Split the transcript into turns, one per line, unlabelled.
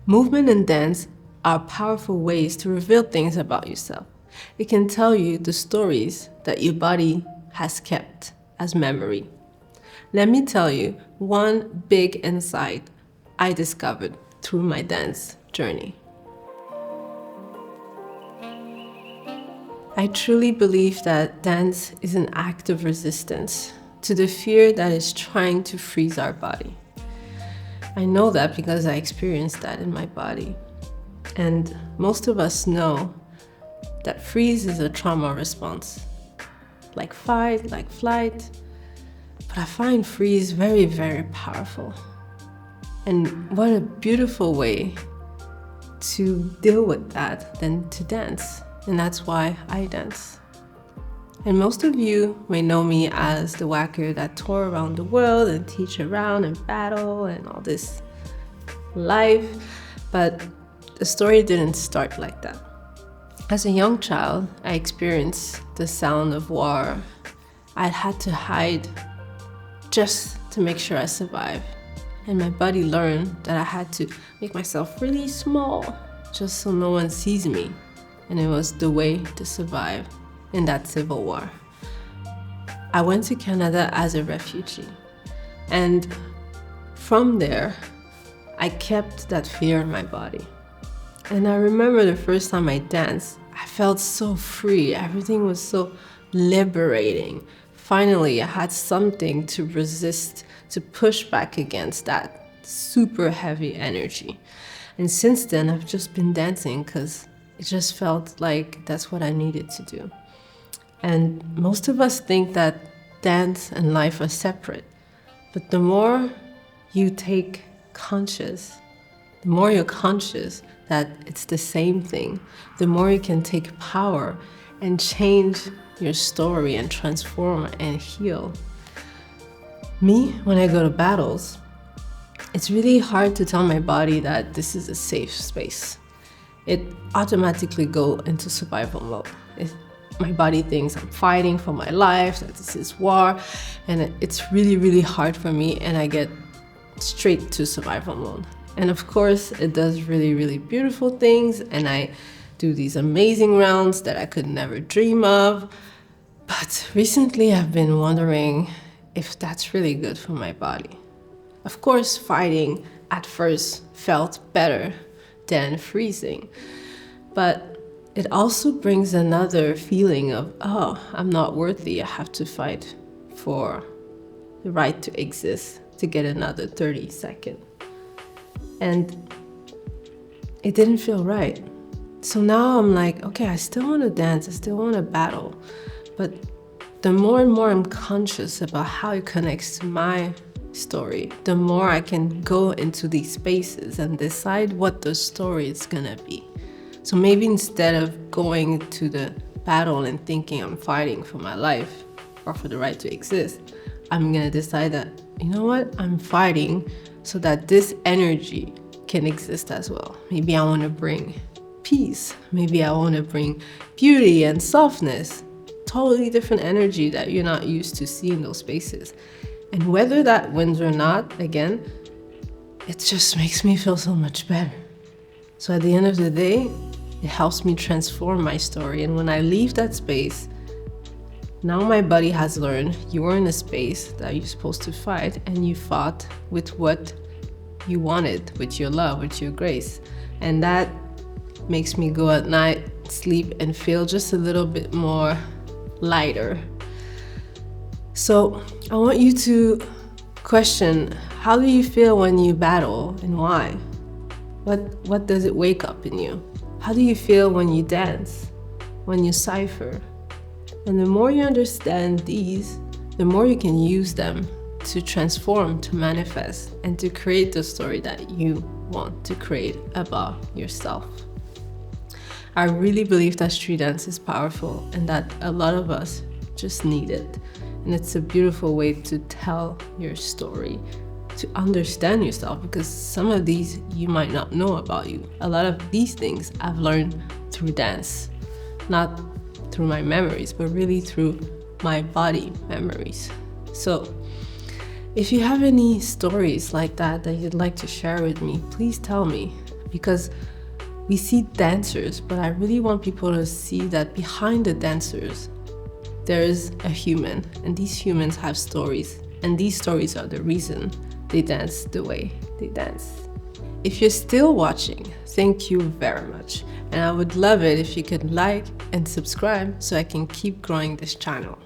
Movement and dance are powerful ways to reveal things about yourself. It can tell you the stories that your body has kept as memory. Let me tell you one big insight I discovered through my dance journey. I truly believe that dance is an act of resistance to the fear that is trying to freeze our body. I know that because I experienced that in my body. And most of us know that freeze is a trauma response, like fight, like flight. But I find freeze very, very powerful. And what a beautiful way to deal with that than to dance. And that's why I dance. And most of you may know me as the whacker that tour around the world and teach around and battle and all this life. But the story didn't start like that. As a young child, I experienced the sound of war. I had to hide just to make sure I survived. And my body learned that I had to make myself really small just so no one sees me. And it was the way to survive in that civil war. I went to Canada as a refugee. And from there, I kept that fear in my body. And I remember the first time I danced, I felt so free. Everything was so liberating. Finally, I had something to resist, to push back against that super heavy energy. And since then, I've just been dancing because it just felt like that's what I needed to do. And most of us think that dance and life are separate. But the more you take conscious, the more you're conscious that it's the same thing, the more you can take power and change your story and transform and heal. Me, when I go to battles, it's really hard to tell my body that this is a safe space. It automatically goes into survival mode. My body thinks I'm fighting for my life, that this is war, and it's really, really hard for me, and I get straight to survival mode. And of course, it does really, really beautiful things, and I do these amazing rounds that I could never dream of. But recently, I've been wondering if that's really good for my body. Of course, fighting at first felt better than freezing, but it also brings another feeling of, oh, I'm not worthy. I have to fight for the right to exist to get another 30 seconds. And it didn't feel right. So now I'm like, okay, I still want to dance. I still want to battle. But the more and more I'm conscious about how it connects to my story, the more I can go into these spaces and decide what the story is gonna be. So maybe instead of going to the battle and thinking I'm fighting for my life or for the right to exist, I'm gonna decide that, you know what, I'm fighting so that this energy can exist as well. Maybe I wanna bring peace. Maybe I wanna bring beauty and softness. Totally different energy that you're not used to seeing in those spaces. And whether that wins or not, again, it just makes me feel so much better. So at the end of the day, it helps me transform my story. And when I leave that space, now my body has learned you were in a space that you're supposed to fight, and you fought with what you wanted, with your love, with your grace. And that makes me go at night, sleep, and feel just a little bit more lighter. So I want you to question, how do you feel when you battle and why? What does it wake up in you? How do you feel when you dance, when you cipher? And the more you understand these, the more you can use them to transform, to manifest, and to create the story that you want to create about yourself. I really believe that street dance is powerful and that a lot of us just need it. And it's a beautiful way to tell your story, to understand yourself, because some of these you might not know about you. A lot of these things I've learned through dance, not through my memories, but really through my body memories. So if you have any stories like that that you'd like to share with me, please tell me. because we see dancers, but I really want people to see that behind the dancers, there is a human, and these humans have stories, and these stories are the reason they dance the way they dance. If you're still watching, thank you very much. And I would love it if you could like and subscribe so I can keep growing this channel.